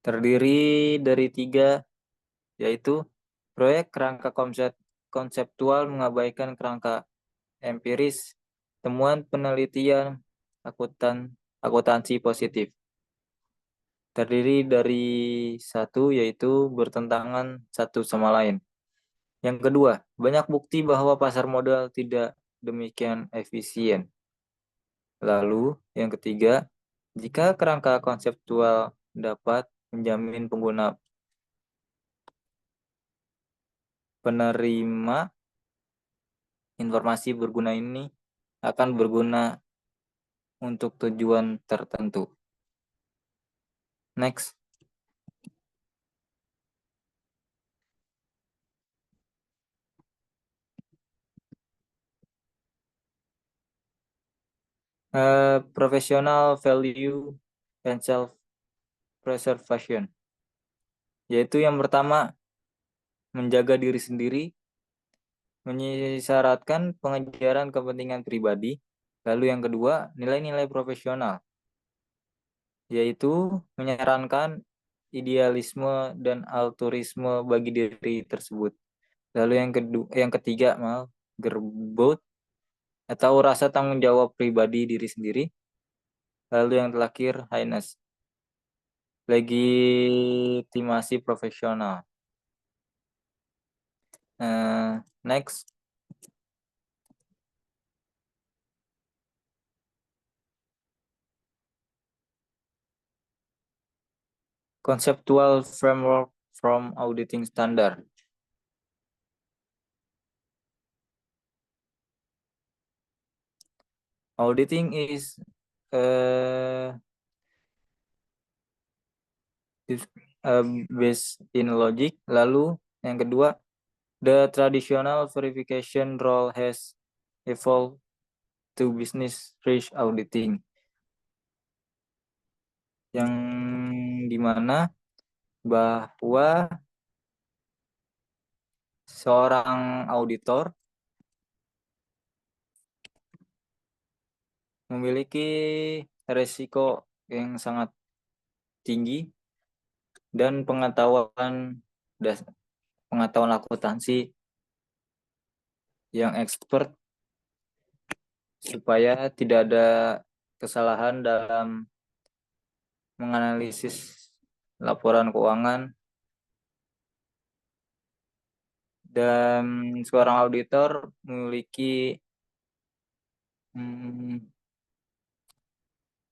Terdiri dari 3, yaitu proyek kerangka konseptual mengabaikan kerangka empiris, temuan penelitian akuntansi positif. Terdiri dari 1, yaitu bertentangan satu sama lain. Yang kedua, banyak bukti bahwa pasar modal tidak demikian efisien. Lalu, yang ketiga, jika kerangka konseptual dapat menjamin pengguna penerima informasi berguna ini akan berguna untuk tujuan tertentu. Next. Professional value and self-preservation. Yaitu yang pertama, menjaga diri sendiri, mengisyaratkan pengejaran kepentingan pribadi. Lalu yang kedua, nilai-nilai profesional, yaitu menyarankan idealisme dan altruisme bagi diri tersebut. Lalu yang ketiga, gerbot atau rasa tanggung jawab pribadi diri sendiri. Lalu yang terakhir, highness, legitimasi profesional. Next, conceptual framework from auditing standard. Auditing is based in logic. Lalu yang kedua, the traditional verification role has evolved to business risk auditing, yang dimana bahwa seorang auditor memiliki resiko yang sangat tinggi dan pengetahuan akuntansi yang expert supaya tidak ada kesalahan dalam menganalisis laporan keuangan, dan seorang auditor memiliki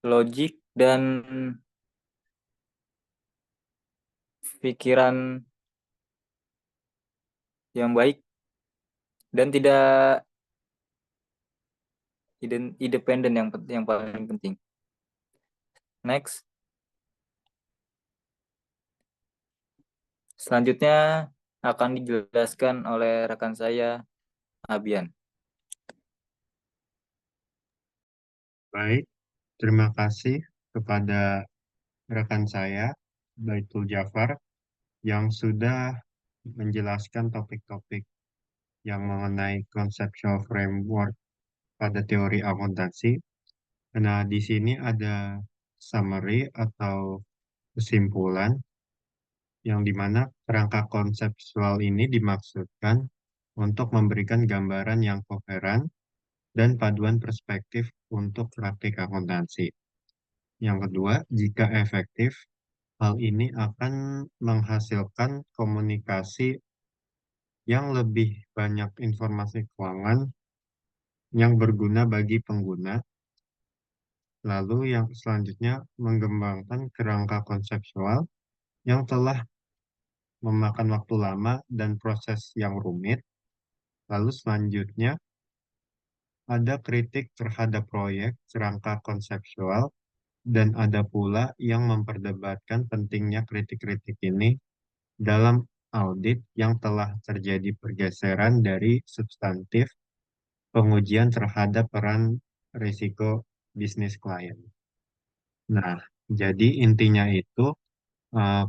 logik dan pikiran yang baik dan tidak independen, yang paling penting. Next. Selanjutnya akan dijelaskan oleh rekan saya, Abian. Baik, terima kasih kepada rekan saya, Baitul Jafar, yang sudah menjelaskan topik-topik yang mengenai conceptual framework pada teori akuntansi. Nah, di sini ada summary atau kesimpulan yang dimana kerangka konseptual ini dimaksudkan untuk memberikan gambaran yang koheren dan paduan perspektif untuk praktik akuntansi. Yang kedua, jika efektif, hal ini akan menghasilkan komunikasi yang lebih banyak informasi keuangan yang berguna bagi pengguna. Lalu yang selanjutnya mengembangkan kerangka konseptual yang telah memakan waktu lama dan proses yang rumit. Lalu selanjutnya ada kritik terhadap proyek kerangka konseptual dan ada pula yang memperdebatkan pentingnya kritik-kritik ini dalam audit yang telah terjadi pergeseran dari substantif pengujian terhadap peran risiko bisnis klien. Nah, jadi intinya itu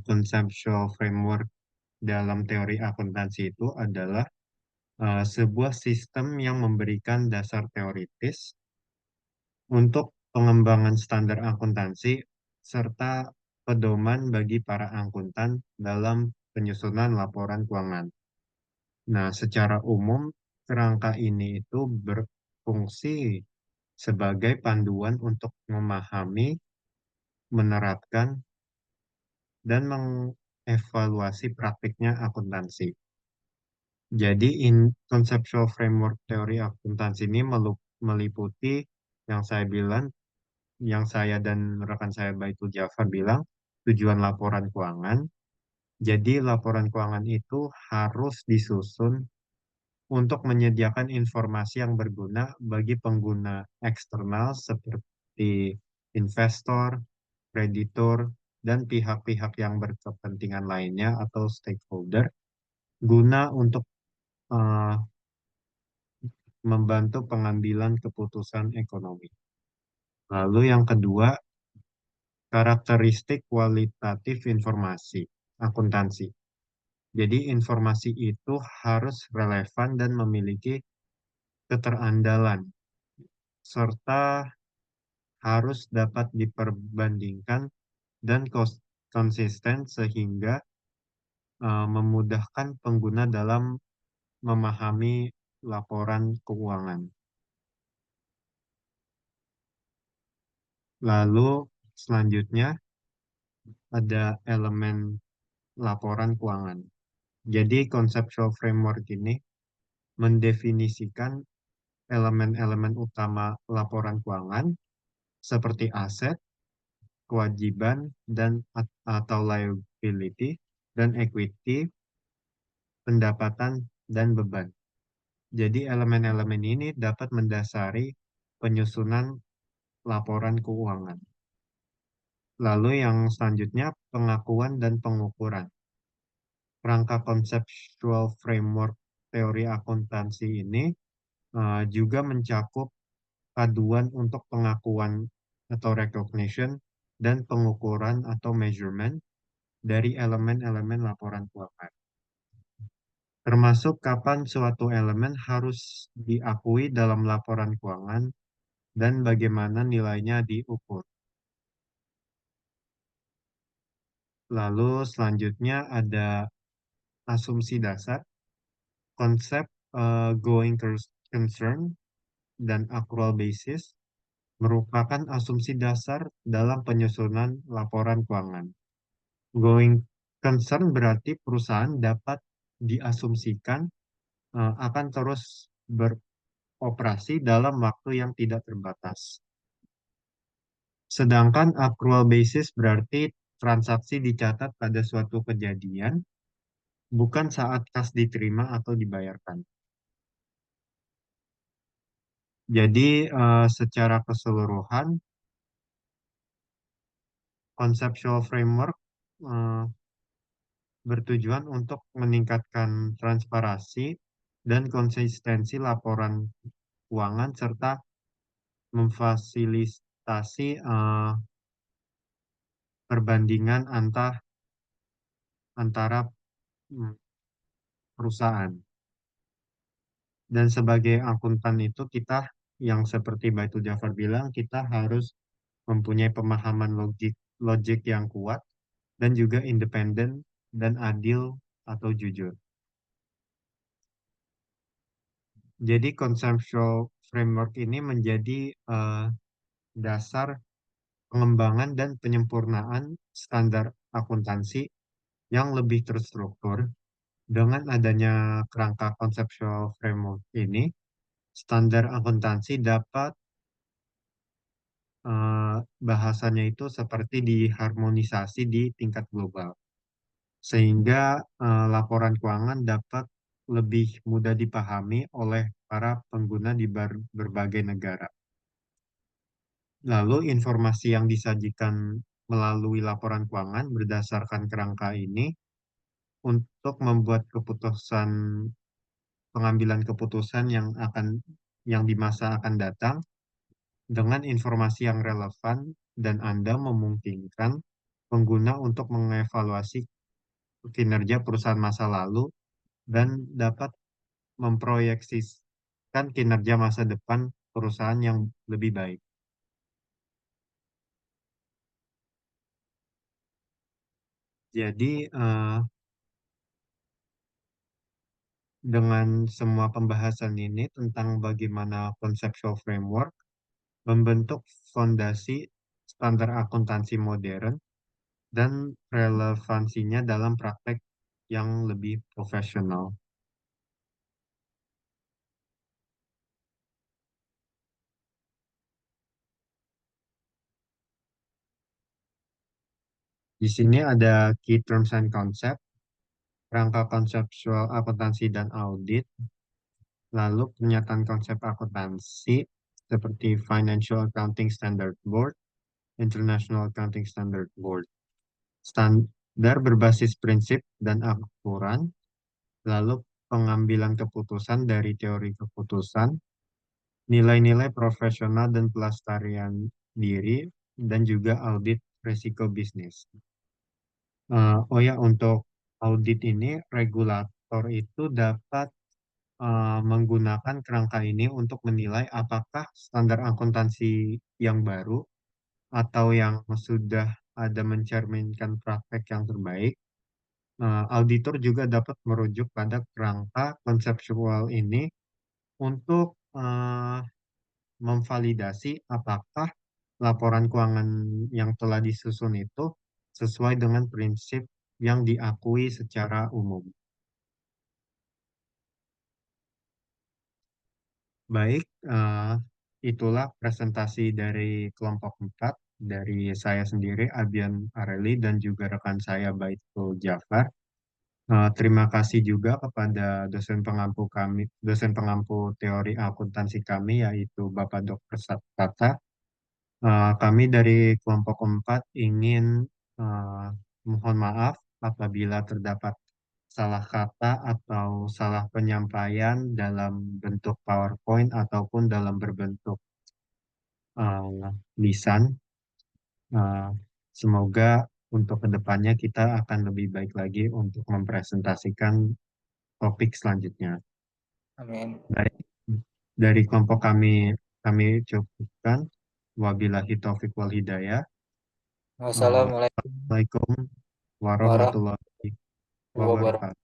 conceptual framework dalam teori akuntansi itu adalah sebuah sistem yang memberikan dasar teoritis untuk pengembangan standar akuntansi serta pedoman bagi para akuntan dalam penyusunan laporan keuangan. Nah, secara umum kerangka ini itu berfungsi sebagai panduan untuk memahami, menerapkan, dan mengevaluasi praktiknya akuntansi. Jadi, conceptual framework teori akuntansi ini meliputi yang saya bilang, yang saya dan rekan saya Baitul Jafar bilang, tujuan laporan keuangan. Jadi, laporan keuangan itu harus disusun untuk menyediakan informasi yang berguna bagi pengguna eksternal seperti investor, kreditur, dan pihak-pihak yang berkepentingan lainnya atau stakeholder guna untuk eh, membantu pengambilan keputusan ekonomi. Lalu yang kedua, karakteristik kualitatif informasi akuntansi. Jadi informasi itu harus relevan dan memiliki keterandalan serta harus dapat diperbandingkan dan konsisten sehingga memudahkan pengguna dalam memahami laporan keuangan. Lalu selanjutnya ada elemen laporan keuangan. Jadi conceptual framework ini mendefinisikan elemen-elemen utama laporan keuangan seperti aset, kewajiban, dan atau liability, dan equity, pendapatan, dan beban. Jadi elemen-elemen ini dapat mendasari penyusunan laporan keuangan. Lalu yang selanjutnya pengakuan dan pengukuran. Rangka konseptual framework teori akuntansi ini juga mencakup paduan untuk pengakuan atau recognition dan pengukuran atau measurement dari elemen-elemen laporan keuangan. Termasuk kapan suatu elemen harus diakui dalam laporan keuangan dan bagaimana nilainya diukur. Lalu selanjutnya ada asumsi dasar, konsep going concern, dan accrual basis merupakan asumsi dasar dalam penyusunan laporan keuangan. Going concern berarti perusahaan dapat diasumsikan akan terus beroperasi dalam waktu yang tidak terbatas. Sedangkan accrual basis berarti transaksi dicatat pada suatu kejadian, bukan saat kas diterima atau dibayarkan. Jadi secara keseluruhan, conceptual framework eh, bertujuan untuk meningkatkan transparansi dan konsistensi laporan keuangan serta memfasilitasi perbandingan antara mm, perusahaan. Dan sebagai akuntan itu kita yang seperti Baitu Jafar bilang, kita harus mempunyai pemahaman logik yang kuat dan juga independen dan adil atau jujur. Jadi conceptual framework ini menjadi dasar pengembangan dan penyempurnaan standar akuntansi yang lebih terstruktur. Dengan adanya kerangka conceptual framework ini, standar akuntansi dapat bahasanya itu seperti diharmonisasi di tingkat global, sehingga laporan keuangan dapat lebih mudah dipahami oleh para pengguna di berbagai negara. Lalu informasi yang disajikan melalui laporan keuangan berdasarkan kerangka ini untuk membuat pengambilan keputusan yang di masa akan datang dengan informasi yang relevan dan Anda memungkinkan pengguna untuk mengevaluasi kinerja perusahaan masa lalu dan dapat memproyeksikan kinerja masa depan perusahaan yang lebih baik. Jadi, dengan semua pembahasan ini tentang bagaimana conceptual framework membentuk fondasi standar akuntansi modern dan relevansinya dalam praktek yang lebih profesional. Di sini ada key terms and concept, rangka konseptual akuntansi dan audit, lalu pernyataan konsep akuntansi seperti Financial Accounting Standard Board, International Accounting Standard Board. Standar berbasis prinsip dan aturan, lalu pengambilan keputusan dari teori keputusan, nilai-nilai profesional dan pelestarian diri, dan juga audit risiko bisnis. Oh ya, untuk audit ini regulator itu dapat menggunakan kerangka ini untuk menilai apakah standar akuntansi yang baru atau yang sudah ada mencerminkan praktek yang terbaik. Auditor juga dapat merujuk pada kerangka konseptual ini untuk memvalidasi apakah laporan keuangan yang telah disusun itu sesuai dengan prinsip yang diakui secara umum. Baik, itulah presentasi dari kelompok 4 dari saya sendiri, Abian Areli, dan juga rekan saya, Baitul Jafar. Terima kasih juga kepada dosen pengampu teori akuntansi kami, yaitu Bapak Dr. Sattata. Kami dari kelompok 4 ingin eh, mohon maaf apabila terdapat salah kata atau salah penyampaian dalam bentuk PowerPoint ataupun dalam berbentuk lisan. Eh, Semoga untuk kedepannya kita akan lebih baik lagi untuk mempresentasikan topik selanjutnya. Amin. Baik, dari kelompok kami cukupkan. Wabillahi taufiq wal hidayah. Wassalamualaikum Assalamualaikum warahmatullahi warahmatullahi wabarakatuh. wabarakatuh.